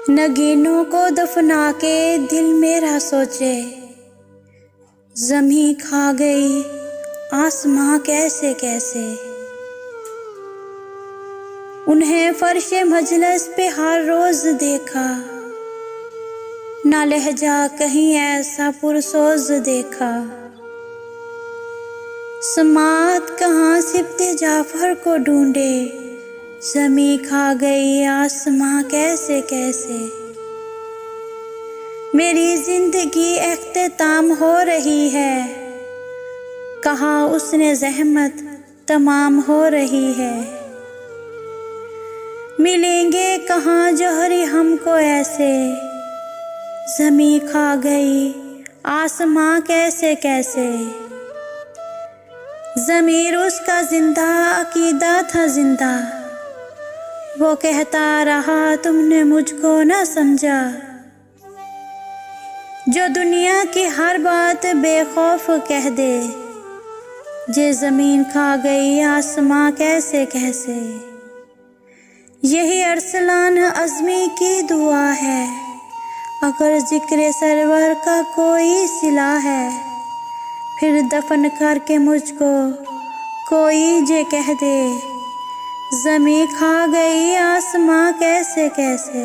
नगीनों को दफना के दिल मेरा सोचे, ज़मीं खा गई आसमां कैसे कैसे। उन्हें फर्शे मजलिस पे हर रोज देखा, ना लहजा कहीं ऐसा पुरसोज देखा। समात कहाँ सिब्ते जाफर को ढूंढे, ज़मीं खा गई आसमां कैसे कैसे। मेरी जिंदगी इख्तिताम हो रही है, कहा उसने ज़हमत तमाम हो रही है। मिलेंगे कहाँ जौहरी हमको ऐसे, ज़मीं खा गई आसमां कैसे कैसे। ज़मीर उसका जिंदा अकीदा था जिंदा, वो कहता रहा तुमने मुझको न समझा। जो दुनिया की हर बात बेखौफ कह दे, जे ज़मीन खा गई आसमां कैसे कैसे। यही अरसलान अज़मी की दुआ है, अगर जिक्र सरवर का कोई सिला है, फिर दफन करके मुझको कोई जे कह दे, ज़मीं खा गई आसमां कैसे कैसे।